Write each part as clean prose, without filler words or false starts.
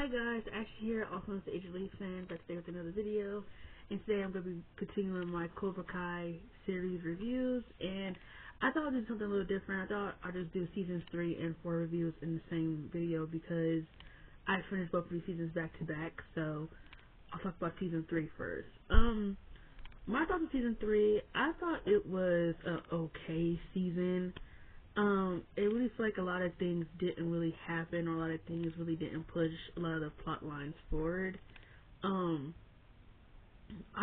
Hi guys, Ashley here, also an Age of Leaf fan, back today with another video. And today I'm going to be continuing my Cobra Kai series reviews, and I thought I'd do something a little different. I thought I'd just do seasons 3 and 4 reviews in the same video because I finished both of these seasons back to back, so I'll talk about season 3 first. My thoughts on season 3, I thought it was an okay season. It really felt like a lot of things didn't really happen, or a lot of things really didn't push a lot of the plot lines forward. I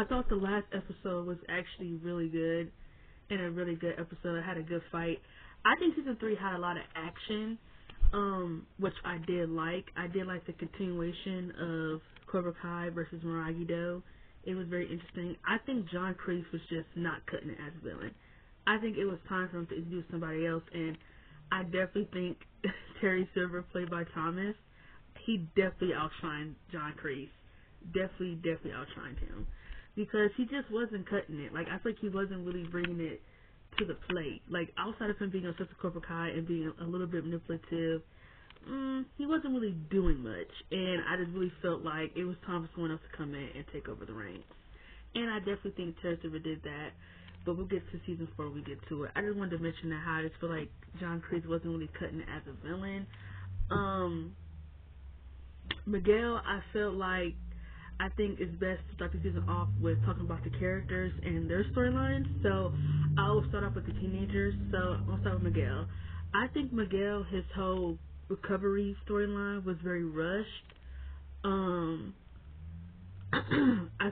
thought the last episode was actually really good, and a really good episode. It had a good fight. I think season 3 had a lot of action, which I did like. I did like the continuation of Cobra Kai versus Miyagi-Do. It was very interesting. I think John Kreese was just not cutting it as a villain. I think it was time for him to introduce somebody else, and I definitely think Terry Silver, played by Thomas, he definitely outshined John Kreese. Definitely outshined him. Because he just wasn't cutting it. Like, I feel like he wasn't really bringing it to the plate. Like, outside of him being obsessed with Cobra Kai and being a little bit manipulative, he wasn't really doing much. And I just really felt like it was time for someone else to come in and take over the reins. And I definitely think Terry Silver did that. But we'll get to season 4 when we get to it. I just wanted to mention that how I just feel like John Kreese wasn't really cutting it as a villain. Miguel, I felt like, I think it's best to start the season off with talking about the characters and their storylines. So I will start off with the teenagers. So I'll start with Miguel. I think Miguel, his whole recovery storyline was very rushed. I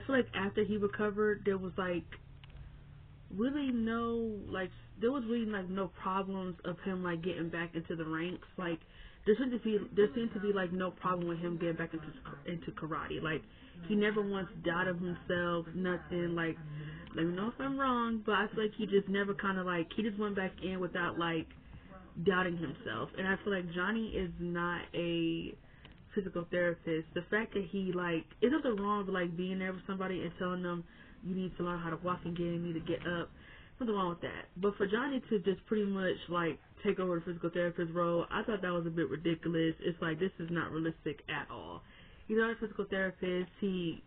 feel like after he recovered, there was like really no, like, there was really like no problems of him like getting back into the ranks. Like, there seemed to be like no problem with him getting back into karate. Like, he never once doubted himself, nothing. Like, let me know if I'm wrong, but I feel like he just never kind of like, he just went back in without like doubting himself. And I feel like Johnny is not a physical therapist. The fact that he like, it's nothing wrong with like being there with somebody and telling them you need to learn how to walk again, you need to get up. Nothing wrong with that. But for Johnny to just pretty much like take over the physical therapist role, I thought that was a bit ridiculous. It's like, this is not realistic at all. He's not a physical therapist. He's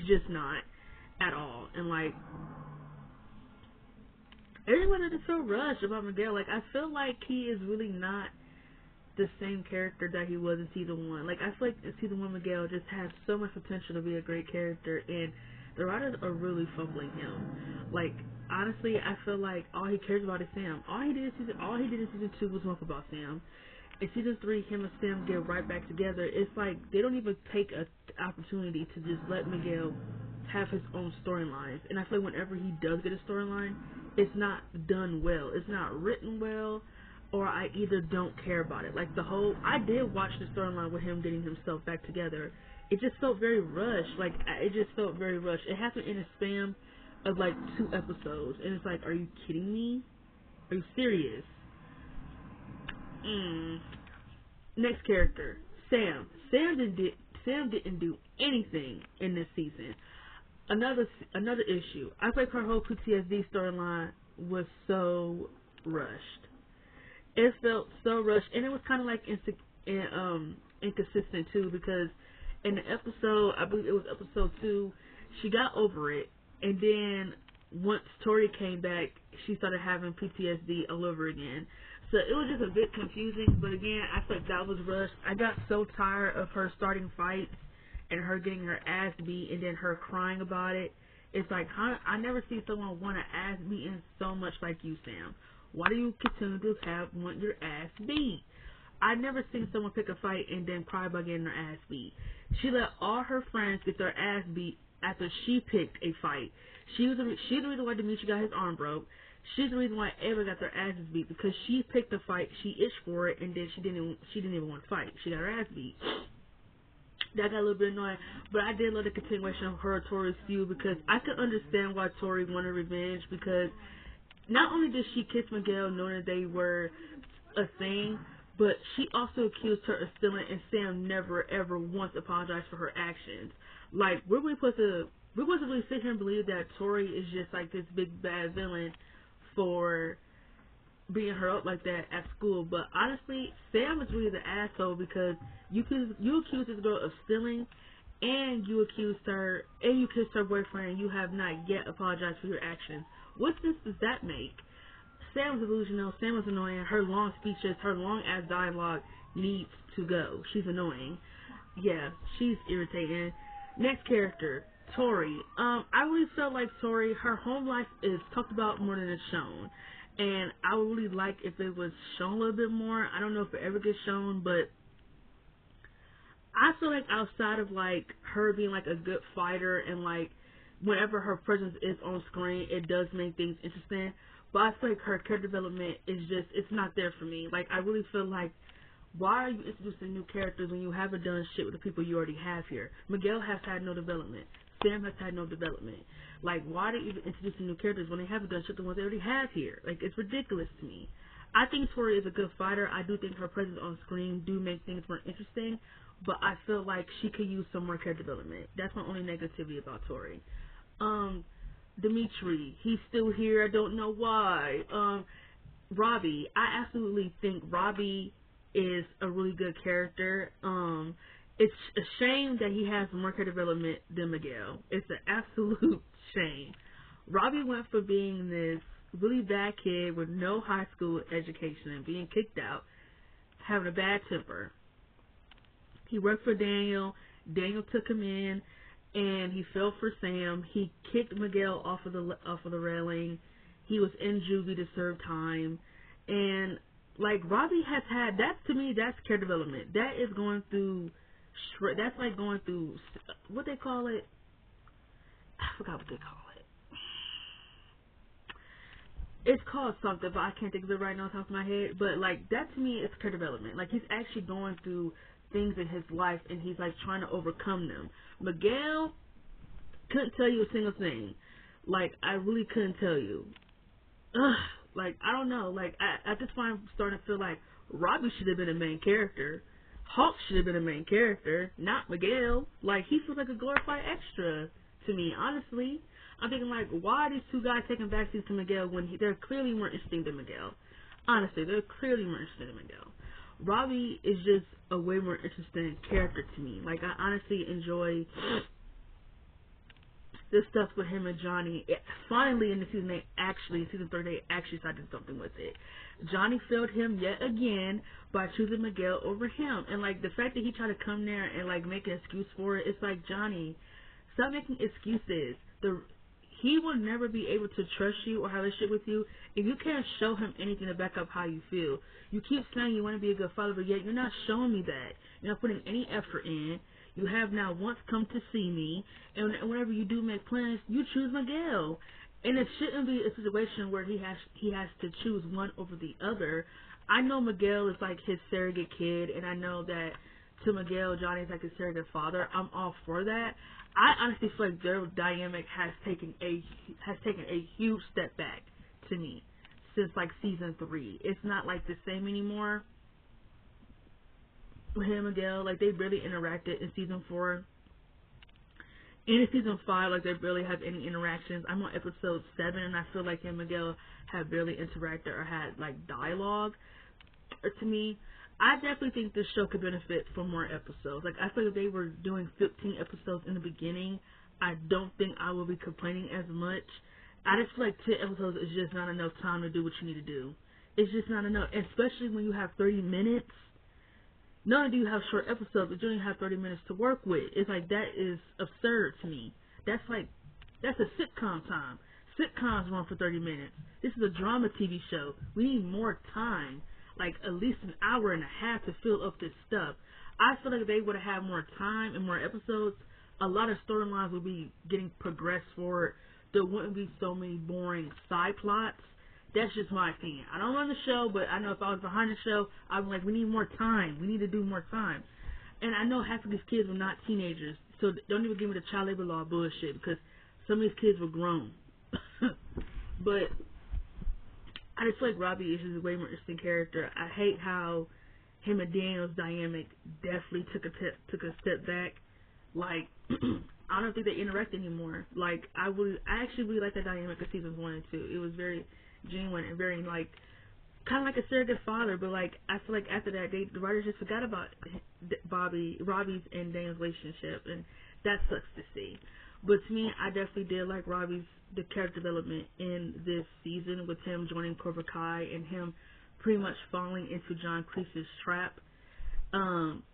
just not at all. And like, everyone had to feel rushed about Miguel. Like, I feel like he is really not the same character that he was in season 1. Like, I feel like in season 1, Miguel just has so much potential to be a great character, and the writers are really fumbling him. Like, honestly, I feel like all he cares about is Sam. All he did in season 2 was talk about Sam. In season 3, him and Sam get right back together. It's like they don't even take an opportunity to just let Miguel have his own storylines. And I feel like whenever he does get a storyline, it's not done well. It's not written well, or I either don't care about it. Like, I did watch the storyline with him getting himself back together. It just felt very rushed. Like, it just felt very rushed. It happened in a span of like 2 episodes, and it's like, are you kidding me? Are you serious? Next character, Sam. Sam didn't do anything in this season. Another issue. I feel like her whole PTSD storyline was so rushed. It felt so rushed, and it was kind of like inconsistent too, because in the episode, I believe it was episode 2, she got over it, and then once Tori came back, she started having PTSD all over again. So it was just a bit confusing, but again, I feel like that was rushed. I got so tired of her starting fights and her getting her ass beat and then her crying about it. It's like, I never see someone want an ass beaten so much like you, Sam. Why do you continue to want your ass beat? I never seen someone pick a fight and then cry about getting her ass beat. She let all her friends get their ass beat after she picked a fight. She's the reason why Demetri got his arm broke. She's the reason why everyone got their asses beat, because she picked a fight, she itched for it, and then she didn't even want to fight. She got her ass beat. That got a little bit annoying, but I did love the continuation of her and Tori's feud, because I could understand why Tori wanted revenge, because not only did she kiss Miguel knowing that they were a thing, but she also accused her of stealing, and Sam never ever once apologized for her actions. Like, we're supposed to really sit here and believe that Tori is just like this big bad villain for beating her up like that at school. But honestly, Sam is really the asshole because you accused this girl of stealing, and you kissed her boyfriend, and you have not yet apologized for your actions. What sense does that make? Sam was delusional. Sam was annoying. Her long speeches, her long ass dialogue needs to go. She's annoying. Yeah, she's irritating. Next character, Tori. I really felt like Tori, her home life is talked about more than it's shown. And I would really like if it was shown a little bit more. I don't know if it ever gets shown, but I feel like outside of like her being like a good fighter and like whenever her presence is on screen, it does make things interesting. But I feel like her character development is just, it's not there for me. Like, I really feel like, why are you introducing new characters when you haven't done shit with the people you already have here? Miguel has had no development. Sam has had no development. Like, why are they even introducing new characters when they haven't done shit the ones they already have here? Like, it's ridiculous to me. I think Tori is a good fighter. I do think her presence on screen do make things more interesting, but I feel like she could use some more character development. That's my only negativity about Tori. Dimitri, he's still here. I don't know why. Robbie, I absolutely think Robbie is a really good character. It's a shame that he has more character development than Miguel. It's an absolute shame. Robbie went from being this really bad kid with no high school education and being kicked out, having a bad temper. He worked for Daniel. Daniel took him in, and he fell for Sam. He kicked Miguel off of the railing. He was in juvie to serve time, and like Robbie has had that. To me, that's character development. That is going through. That's like going through what they call it. I forgot what they call it. It's called something, but I can't think of it right now off the top of my head. But like that to me is character development. Like he's actually going through things in his life, and he's like trying to overcome them. Miguel couldn't tell you a single thing. Like I really couldn't tell you. Ugh. Like I don't know. Like at this point, I'm starting to feel like Robbie should have been a main character. Hulk should have been a main character, not Miguel. Like he feels like a glorified extra to me, honestly. I'm thinking like, why are these two guys taking backseats to Miguel when they're clearly more interesting than Miguel? Honestly, they're clearly more interesting than Miguel. Robbie is just a way more interesting character to me. Like I honestly enjoy this stuff with him and Johnny. Finally in the season 3, they actually started doing something with it. Johnny failed him yet again by choosing Miguel over him. And like the fact that he tried to come there and like make an excuse for it, it's like, Johnny, stop making excuses. He will never be able to trust you or have a shit with you if you can't show him anything to back up how you feel. You keep saying you want to be a good father, but yet you're not showing me that. You're not putting any effort in. You have not once come to see me, and whenever you do make plans, you choose Miguel. And it shouldn't be a situation where he has to choose one over the other. I know Miguel is like his surrogate kid, and I know that to Miguel, Johnny's like his surrogate father. I'm all for that. I honestly feel like their dynamic has taken a huge step back to me since like season 3. It's not like the same anymore. With him and Miguel, like they barely interacted in season 4. In season 5, like they barely have any interactions. I'm on episode 7, and I feel like him and Miguel have barely interacted or had like dialogue. To me, I definitely think this show could benefit from more episodes. Like I feel like if they were doing 15 episodes in the beginning, I don't think I will be complaining as much. I just feel like 10 episodes is just not enough time to do what you need to do. It's just not enough, especially when you have 30 minutes. Not only do you have short episodes, but you only have 30 minutes to work with. It's like, that is absurd to me. That's a sitcom time. Sitcoms run for 30 minutes. This is a drama TV show. We need more time. Like, at least an hour and a half to fill up this stuff. I feel like if they would have had more time and more episodes, a lot of storylines would be getting progressed forward. There wouldn't be so many boring side plots. That's just my opinion. I don't run the show, but I know if I was behind the show, I'd be like, we need more time. We need to do more time. And I know half of these kids were not teenagers, so don't even give me the child labor law bullshit, because some of these kids were grown. But I just feel like Robbie is just a way more interesting character. I hate how him and Daniel's dynamic definitely took a step back. Like, I don't think they interact anymore. Like, I actually really like that dynamic of seasons 1 and 2. It was very genuine and very, like, kind of like a surrogate father, but like I feel like after that, the writers just forgot about Robbie's and Daniel's relationship, and that sucks to see. But to me, I definitely did like the character development in this season with him joining Cobra Kai and him pretty much falling into John Kreese's trap.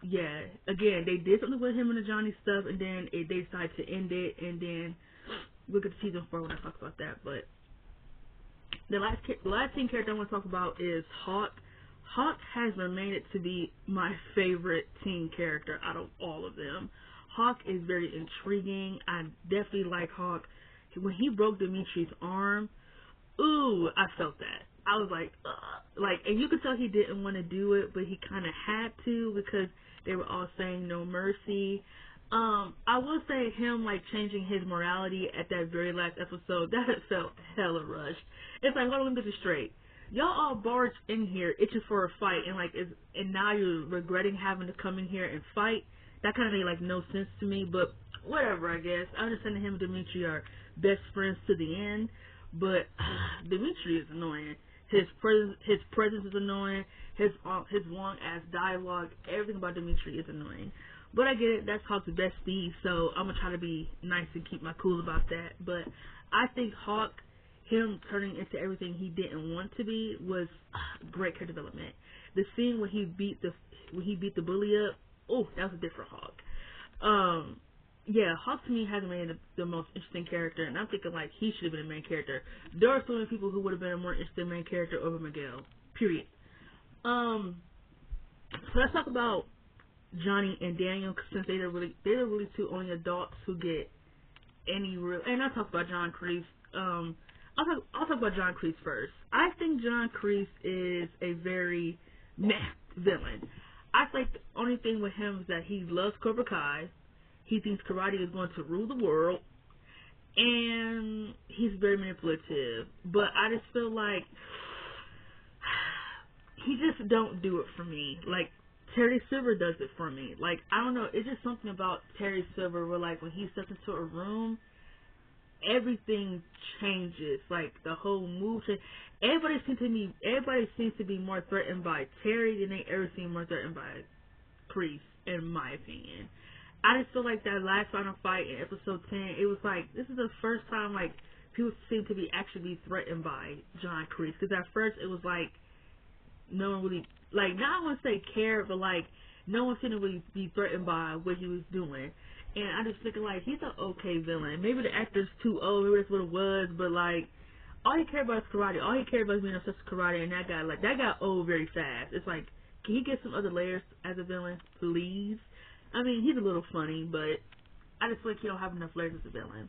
Yeah, again, they did something with him and the Johnny stuff, and then they decided to end it, and then we'll get to season 4 when I talk about that. But the last teen character I want to talk about is Hawk. Hawk has remained to be my favorite teen character out of all of them. Hawk is very intriguing. I definitely like Hawk. When he broke Dimitri's arm, ooh, I felt that. I was like, ugh. Like, and you could tell he didn't want to do it, but he kind of had to because they were all saying no mercy. I will say him like changing his morality at that very last episode, that felt hella rushed. It's like, hold on, let me get this straight. Y'all all barged in here itching for a fight, and now you're regretting having to come in here and fight. That kind of made like no sense to me, but whatever, I guess. I understand that him and Dimitri are best friends to the end, but Dimitri is annoying. His presence is annoying. His long ass dialogue, everything about Dimitri is annoying. But I get it. That's Hawk's bestie, so I'm gonna try to be nice and keep my cool about that. But I think Hawk, him turning into everything he didn't want to be, was great character development. The scene when he beat the bully up, oh, that was a different Hawk. Yeah, Hawk to me hasn't been the most interesting character, and I'm thinking like he should have been the main character. There are so many people who would have been a more interesting main character over Miguel. Period. So let's talk about Johnny and Daniel, since they're the really two only adults who get any real. And I'll talk about John Kreese. I'll talk about John Kreese first. I think John Kreese is a very meh villain. I think the only thing with him is that he loves Cobra Kai. He thinks karate is going to rule the world, and he's very manipulative. But I just feel like he just don't do it for me. Like Terry Silver does it for me. Like, I don't know, it's just something about Terry Silver where like when he steps into a room, everything changes. Like the whole mood changes. Everybody seems to be more threatened by Terry than they ever seem more threatened by Kreese, in my opinion. I just feel like that last final fight in episode 10, it was like, this is the first time like people seem to be actually threatened by John Kreese. Because at first it was like no one really, like, not I want to say cared, but like no one seemed to really be threatened by what he was doing. And I just thinking like, he's an okay villain. Maybe the actor's too old, maybe that's what it was, but like all he cared about is karate. All he cared about is being obsessed with karate, and that got old very fast. It's like, can he get some other layers as a villain, please? I mean, he's a little funny, but I just feel like he don't have enough layers as a villain.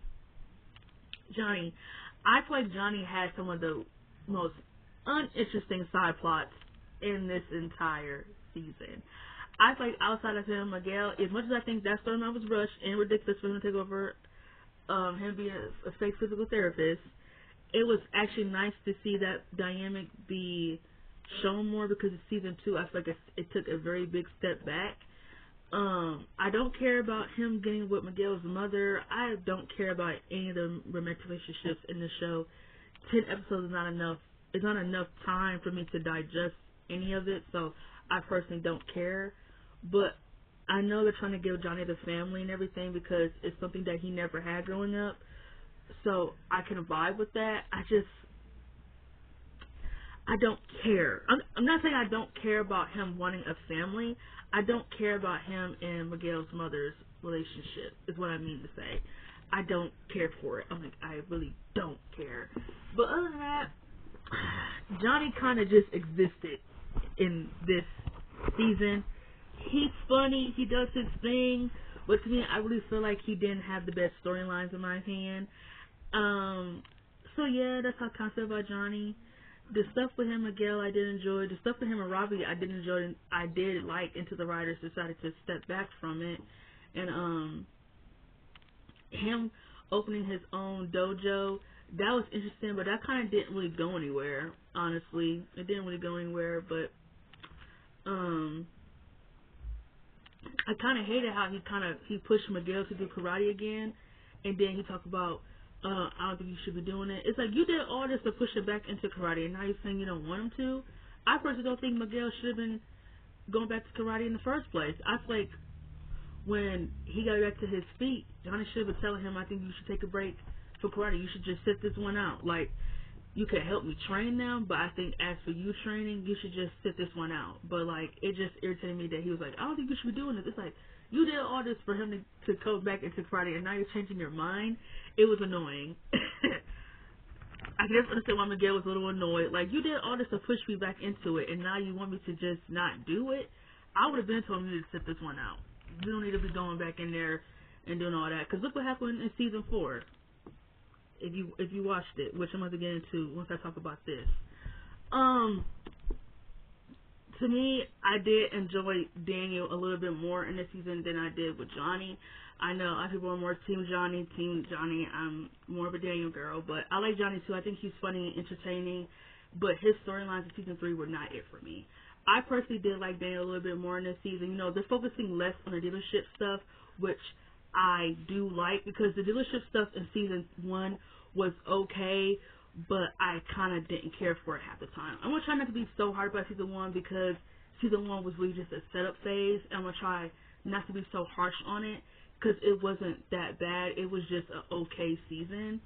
Johnny. I feel like Johnny has some of the most uninteresting side plots in this entire season. I feel like outside of him, Miguel, as much as I think that storyline was rushed and ridiculous for him to take over him being a fake physical therapist, it was actually nice to see that dynamic be shown more, because in season 2, I feel like it took a very big step back. I don't care about him getting with Miguel's mother. I don't care about any of the romantic relationships in the show. 10 episodes is not enough. It's not enough time for me to digest any of it, so I personally don't care. But I know they're trying to give Johnny the family and everything because it's something that he never had growing up. So I can vibe with that. I don't care. I'm not saying I don't care about him wanting a family. I don't care about him and Miguel's mother's relationship, is what I mean to say. I don't care for it. I really don't care. But other than that, Johnny kind of just existed in this season. He's funny. He does his thing. But to me, I really feel like he didn't have the best storylines in my opinion. So yeah, that's how I kind of feel about Johnny. The stuff with him and Miguel I did enjoy. The stuff with him and Robbie I did enjoy. I did like until the writers decided to step back from it. And him opening his own dojo, that was interesting, but that kind of didn't really go anywhere, honestly. It didn't really go anywhere, but I kind of hated how he pushed Miguel to do karate again, and then he talked about, I don't think you should be doing it. It's like, you did all this to push it back into karate, and now you're saying you don't want him to? I personally don't think Miguel should have been going back to karate in the first place. I feel like when he got back to his feet, Johnny should have been telling him, I think you should take a break for karate. You should just sit this one out. Like, you could help me train them, but I think as for you training, you should just sit this one out. But, like, it just irritated me that he was like, I don't think you should be doing this. It's like, you did all this for him to go back into karate, and now you're changing your mind. It was annoying. I can just understand why Miguel was a little annoyed. Like, you did all this to push me back into it, and now you want me to just not do it? I would have been told you to sit this one out. You don't need to be going back in there and doing all that. Because look what happened in season 4. If you watched it, which I'm going to get into once I talk about this. To me, I did enjoy Daniel a little bit more in this season than I did with Johnny. I know a lot of people are more Team Johnny. I'm more of a Daniel girl, but I like Johnny too. I think he's funny and entertaining, but his storylines in season 3 were not it for me. I personally did like Daniel a little bit more in this season. You know, they're focusing less on the dealership stuff, which I do like, because the dealership stuff in season 1 was okay, but I kind of didn't care for it half the time. I'm going to try not to be so hard about season 1, because season 1 was really just a setup phase. I'm going to try not to be so harsh on it, because it wasn't that bad. It was just an okay season.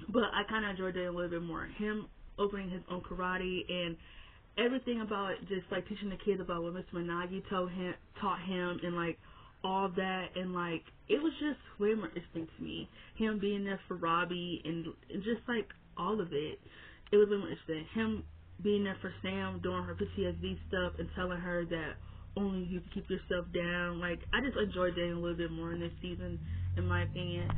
But I kind of enjoyed it a little bit more. Him opening his own karate and everything about it, just like teaching the kids about what Mr. Minagi taught him, and like all that, and like it was just way more interesting to me. Him being there for Robbie and just like all of it, it was way more interesting. Him being there for Sam doing her PTSD stuff and telling her that only you can keep yourself down. Like, I just enjoyed Daniel a little bit more in this season, in my opinion.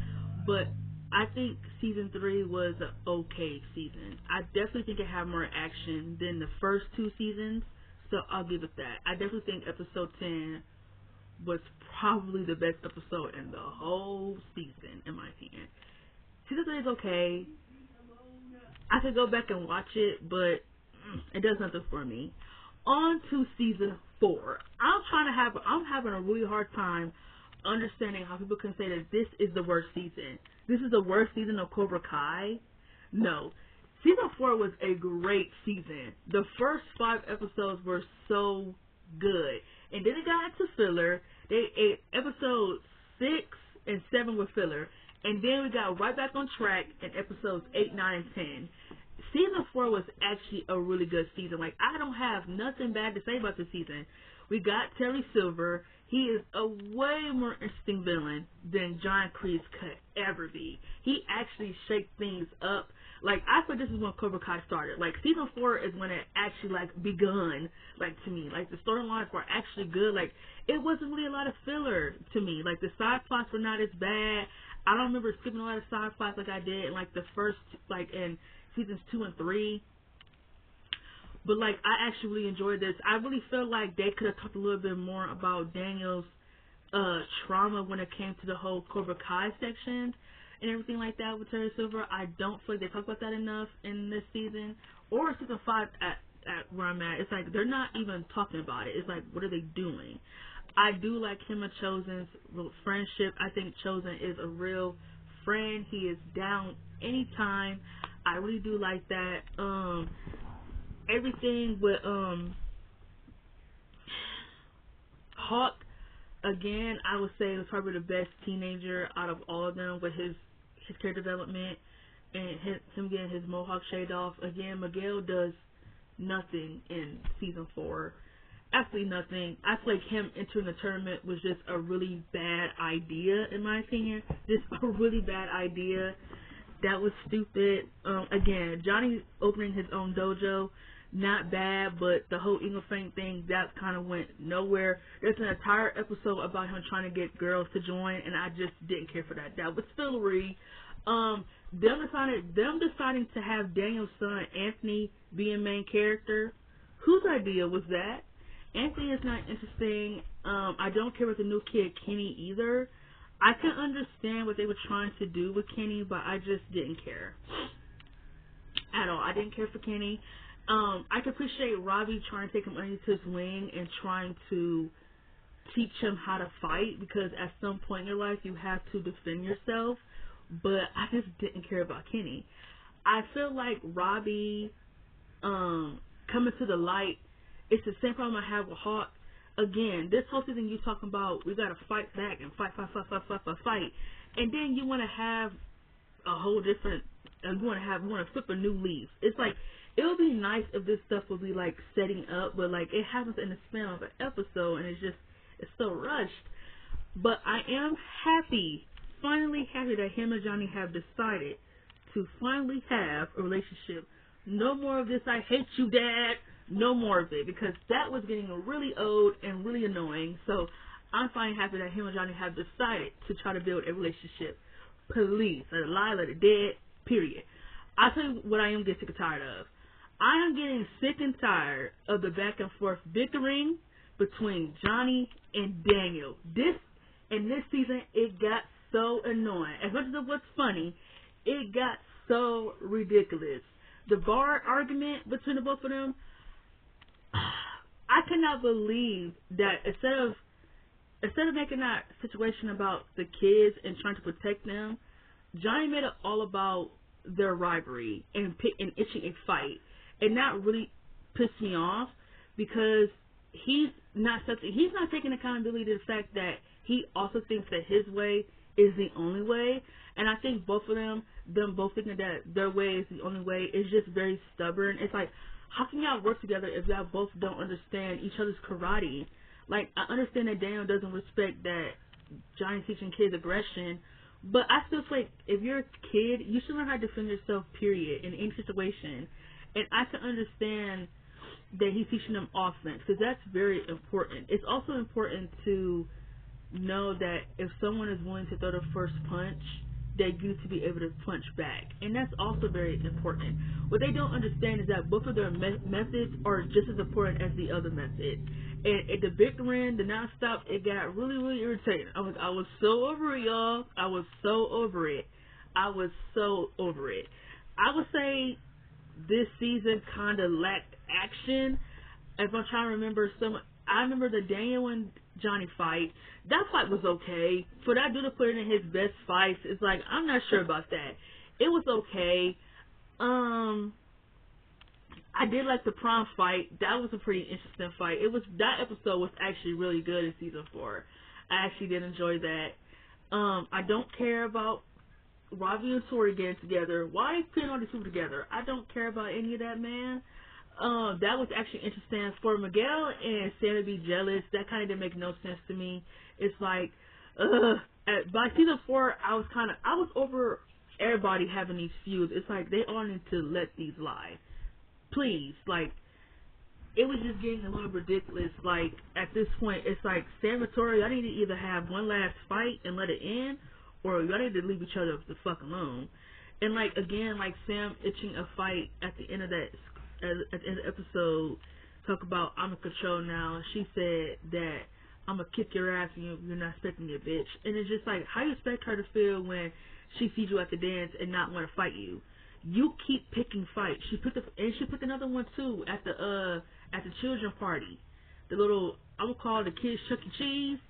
But I think season 3 was an okay season. I definitely think it had more action than the first 2 seasons, so I'll give it that. I definitely think episode 10 was probably the best episode in the whole season, in my opinion. Season 3 is okay. I could go back and watch it, but it does nothing for me. On to season 4. I'm having a really hard time understanding how people can say that this is the worst season. This is the worst season of Cobra Kai. No. Season 4 was a great season. The first 5 episodes were so good. And then it got into filler. They ate episodes 6 and 7 with filler. And then we got right back on track in episodes 8, 9, and 10. Season 4 was actually a really good season. Like, I don't have nothing bad to say about this season. We got Terry Silver. He is a way more interesting villain than John Kreese could ever be. He actually shaked things up. Like, I thought this is when Cobra Kai started. Like, season 4 is when it actually, like, begun, like, to me. Like, the storylines were actually good. Like, it wasn't really a lot of filler to me. Like, the side plots were not as bad. I don't remember skipping a lot of side plots like I did in, like, the first, like, in seasons 2 and 3. But, like, I actually really enjoyed this. I really feel like they could have talked a little bit more about Daniel's trauma when it came to the whole Cobra Kai section and everything like that with Terry Silver. I don't feel like they talked about that enough in this season or season 5 at where I'm at. It's like they're not even talking about it. It's like, what are they doing? I do like him and Chosen's friendship. I think Chosen is a real friend. He is down anytime. I really do like that. Everything with Hawk, again, I would say was probably the best teenager out of all of them with his character development and him getting his mohawk shaved off. Again, Miguel does nothing in season 4. Absolutely nothing. I feel like him entering the tournament was just a really bad idea, in my opinion. Just a really bad idea. That was stupid. Again, Johnny opening his own dojo, not bad, but the whole Eagle Fang thing, that kind of went nowhere. There's an entire episode about him trying to get girls to join, and I just didn't care for that. That was fillery. Them deciding to have Daniel's son, Anthony, be a main character. Whose idea was that? Anthony is not interesting. I don't care with the new kid, Kenny, either. I can understand what they were trying to do with Kenny, but I just didn't care at all. I didn't care for Kenny. I can appreciate Robbie trying to take him underneath his wing and trying to teach him how to fight, because at some point in your life you have to defend yourself, but I just didn't care about Kenny. I feel like Robbie coming to the light. It's the same problem I have with Hawk. Again, this whole season you talking about we gotta fight back and fight, and then you want to have a whole different. You want to flip a new leaf. It's like it would be nice if this stuff would be like setting up, but like it happens in the span of an episode, and it's so rushed. But I am happy, finally happy that him and Johnny have decided to finally have a relationship. No more of this I hate you, Dad. No more of it, because that was getting really old and really annoying. So I'm finally happy that him and Johnny have decided to try to build a relationship. Please, let it lie, let it dead, period. I'll tell you what I am getting sick and tired of. I am getting sick and tired of the back and forth bickering between Johnny and Daniel. This season, it got so annoying. As much as it was funny, it got so ridiculous. The bar argument between the both of them, I cannot believe that instead of making that situation about the kids and trying to protect them, Johnny made it all about their rivalry and itching a fight, and that really pissed me off because he's not taking accountability to the fact that he also thinks that his way is the only way, and I think both of them both thinking that their way is the only way is just very stubborn. It's like, how can y'all work together if y'all both don't understand each other's karate? Like, I understand that Daniel doesn't respect that Johnny's teaching kids aggression, but I still feel like if you're a kid, you should learn how to defend yourself, period, in any situation. And I can understand that he's teaching them offense, because that's very important. It's also important to know that if someone is willing to throw the first punch, they need to be able to punch back, and that's also very important. What they don't understand is that both of their methods are just as important as the other method. And the bickering, the nonstop, it got really, really irritating. I was so over it, y'all. I was so over it. I would say this season kind of lacked action. If I'm trying to remember I remember the Daniel and Johnny fight. That fight was okay. For that dude to put it in his best fights, it's like, I'm not sure about that. It was okay. I did like the prom fight. That was a pretty interesting fight. That episode was actually really good in season 4. I actually did enjoy that. I don't care about Robbie and Tori getting together. Why are they putting all these people together? I don't care about any of that, man. That was actually interesting. For Miguel and Sam to be jealous, that kind of didn't make no sense to me. It's like, by season 4, I was over everybody having these feuds. It's like, they all need to let these lie. Please, like, it was just getting a little ridiculous. Like, at this point, it's like, Sam and Tori, y'all need to either have one last fight and let it end, or y'all need to leave each other the fuck alone. And, like, again, like, Sam itching a fight at the end of that at the end of the episode, talk about I'm in control now, and she said that I'm gonna kick your ass and you're not expecting me, bitch. And it's just like, how you expect her to feel when she sees you at the dance and not want to fight you? You keep picking fights. She picked another one too at the children party. The little, I would call the kids Chuck E. Cheese.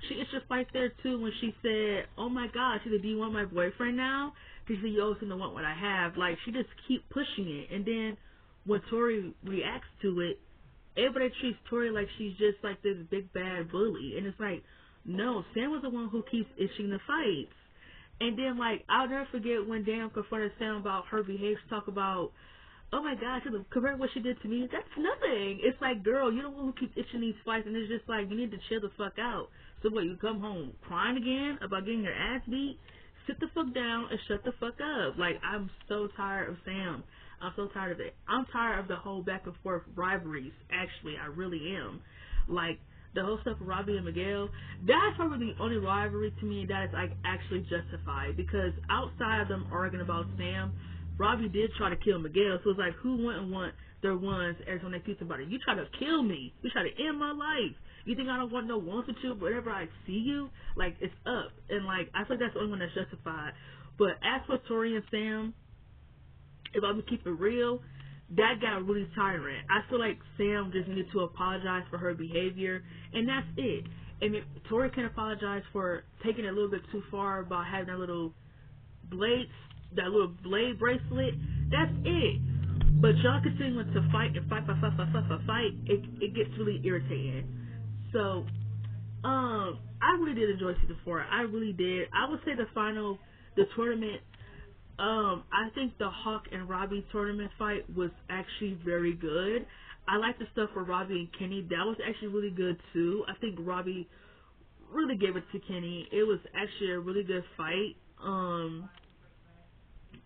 She itched a fight there too when she said, "Oh my God," she said, "Do you want my boyfriend now?" She said, "You always seem to want what I have." Like, she just keep pushing it, and then when Tori reacts to it, everybody treats Tori like she's just like this big bad bully. And it's like, no, Sam was the one who keeps itching the fights. And then, like, I'll never forget when Daniel confronted Sam about her behavior, talk about, oh my God, compared to what she did to me, that's nothing. It's like, girl, you're the one who keeps itching these fights, and it's just like, you need to chill the fuck out. So what, you come home crying again about getting your ass beat? Sit the fuck down and shut the fuck up. Like, I'm so tired of Sam. I'm so tired of it. I'm tired of the whole back and forth rivalries. Actually, I really am. Like, the whole stuff with Robbie and Miguel, that's probably the only rivalry to me that is, like, actually justified. Because outside of them arguing about Sam, Robbie did try to kill Miguel. So it's like, who wouldn't want their ones as when they see somebody? You try to kill me. You try to end my life. You think I don't want no ones with you whenever I see you? Like, it's up. And, like, I feel like that's the only one that's justified. But as for Tori and Sam, if I'm going to keep it real, that got really tiring. I feel like Sam just needed to apologize for her behavior, and that's it. And if Tori can apologize for taking it a little bit too far about having that little blade bracelet, that's it. But y'all continuing to fight and fight, it gets really irritating. So, I really did enjoy season 4. I really did. I would say the tournament, I think the Hawk and Robbie tournament fight was actually very good. I like the stuff for Robbie and Kenny. That was actually really good too. I think Robbie really gave it to Kenny. It was actually a really good fight.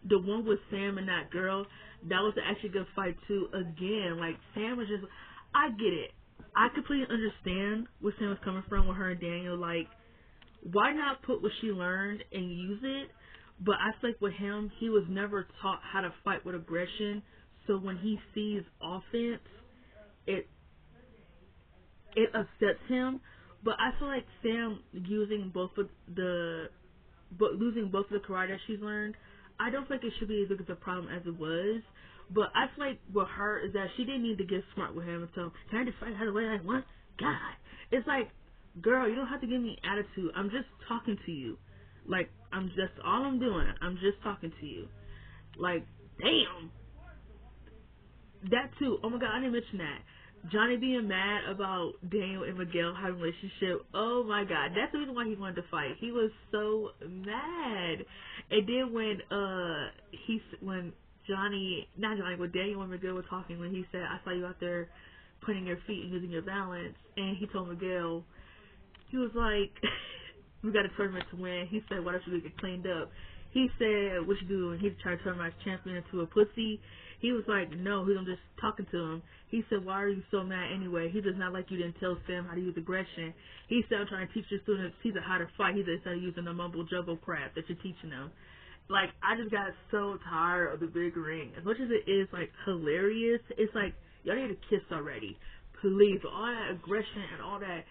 The one with Sam and that girl, that was actually a good fight too. Again, like Sam was just, I get it. I completely understand where Sam was coming from with her and Daniel. Like, why not put what she learned and use it? But I feel like with him, he was never taught how to fight with aggression. So when he sees offense, it upsets him. But I feel like Sam losing both of the karate that she's learned, I don't think it should be as big of a problem as it was. But I feel like with her is that she didn't need to get smart with him and tell him, can I just fight how the way I want? God. It's like, girl, you don't have to give me attitude. I'm just talking to you. Like, all I'm doing, I'm just talking to you. Like, damn. That too. Oh my God, I didn't mention that. Johnny being mad about Daniel and Miguel having a relationship. Oh my God, that's the reason why he wanted to fight. He was so mad. And then when when Daniel and Miguel were talking, when he said, "I saw you out there putting your feet and using your balance," and he told Miguel, he was like, "We got a tournament to win." He said, "Why don't you get cleaned up?" He said, "What you do?" And he tried to turn my champion into a pussy. He was like, "No, I'm just talking to him." He said, "Why are you so mad anyway?" He does not like you didn't tell Sam how to use aggression. He said, "I'm trying to teach your students how to fight." He said, "Instead of using the mumble juggle crap that you're teaching them." Like, I just got so tired of the big ring. As much as it is, like, hilarious, it's like, y'all need to kiss already. Please. All that aggression and all that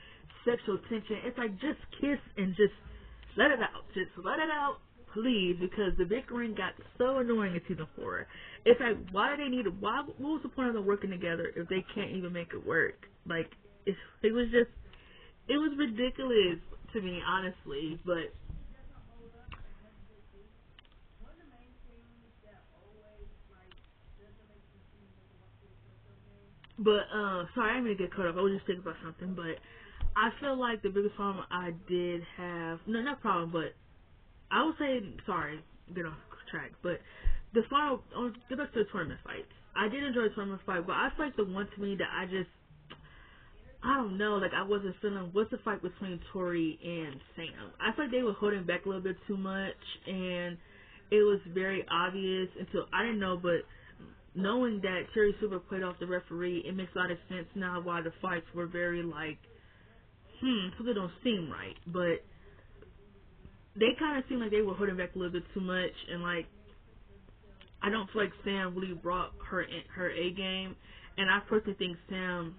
sexual tension, it's like, just kiss and just let it out. Just let it out, please, because the bickering got so annoying in season 4. It's like, what was the point of them working together if they can't even make it work? Like, it was ridiculous to me, honestly, sorry, I didn't mean to get caught up. I was just thinking about something, but I feel like the biggest problem I did have, no, not problem, but I would say, sorry, get off track, but I'll get back to the tournament fights. I did enjoy the tournament fight, but I feel like the one to me that I don't know, like I wasn't feeling was the fight between Tori and Sam. I feel like they were holding back a little bit too much, and it was very obvious until I didn't know, but knowing that Terry Silver played off the referee, it makes a lot of sense now why the fights were very like, something don't seem right, but they kind of seemed like they were holding back a little bit too much, and like I don't feel like Sam really brought her A game, and I personally think Sam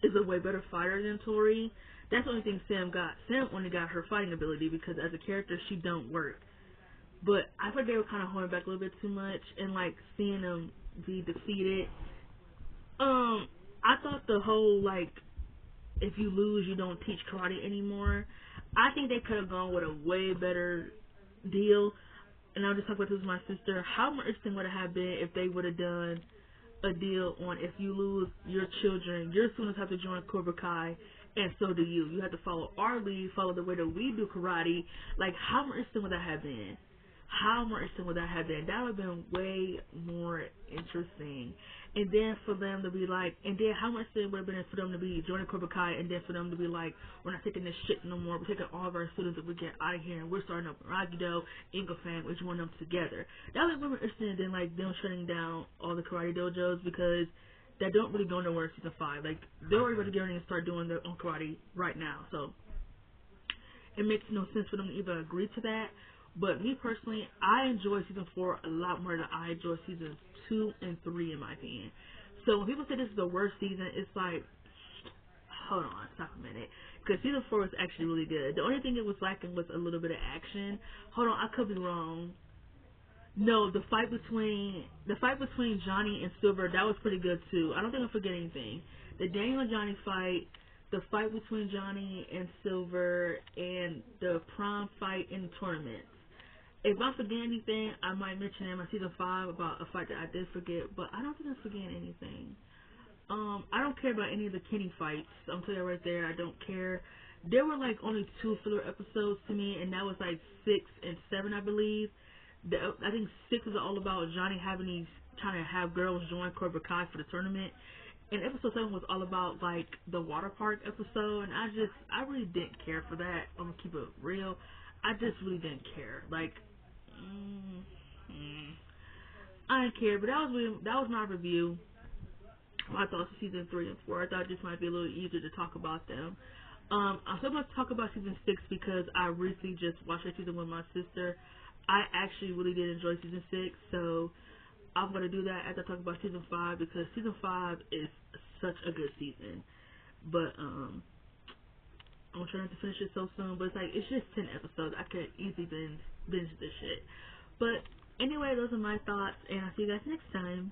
is a way better fighter than Tori. That's the only thing Sam got. Sam only got her fighting ability because as a character she don't work. But I thought they were kind of holding back a little bit too much, and like seeing them be defeated. I thought the whole like if you lose you don't teach karate anymore. I think they could have gone with a way better deal. And I'll just talk about this with my sister. How much interesting would it have been if they would have done a deal on if you lose your children, your students have to join Cobra Kai, and so do you. You have to follow our lead, follow the way that we do karate. Like, how more interesting would that have been? How more interesting would that have been? That would have been way more interesting. And then for them to be like, and then how much it would have been for them to be joining Cobra Kai, and then for them to be like, we're not taking this shit no more. We're taking all of our students that we get out of here, and we're starting up Ragido, Ingofang, we're joining them together. That would be more interesting than like them shutting down all the karate dojos because that don't really go nowhere in season 5. Like they're already about to get ready and start doing their own karate right now, so it makes no sense for them to even agree to that. But me personally, I enjoy season 4 a lot more than I enjoy seasons 2 and 3 in my opinion. So when people say this is the worst season, it's like, hold on, stop a minute. Because season 4 was actually really good. The only thing it was lacking was a little bit of action. Hold on, I could be wrong. No, the fight between Johnny and Silver, that was pretty good too. I don't think I'm forgetting anything. The Daniel and Johnny fight, the fight between Johnny and Silver, and the prom fight in the tournament. If I forget anything, I might mention in my season 5 about a fight that I did forget, but I don't think I'm forgetting anything. I don't care about any of the Kenny fights. I'm telling you right there, I don't care. There were like only 2 filler episodes to me, and that was like 6 and 7, I believe. I think 6 was all about Johnny having these, trying to have girls join Cobra Kai for the tournament. And episode 7 was all about like the water park episode, and I really didn't care for that. I'm gonna keep it real. I just really didn't care. Like, I didn't care. But that was my review. My thoughts of season 3 and 4. I thought this might be a little easier to talk about them. I'm still going to talk about season 6 because I recently just watched that season with my sister. I actually really did enjoy season 6, so I'm going to do that after I talk about season 5 because season 5 is such a good season. But I'm trying to finish it so soon, but it's just 10 episodes. I could easily binge this shit. But anyway, those are my thoughts, and I'll see you guys next time.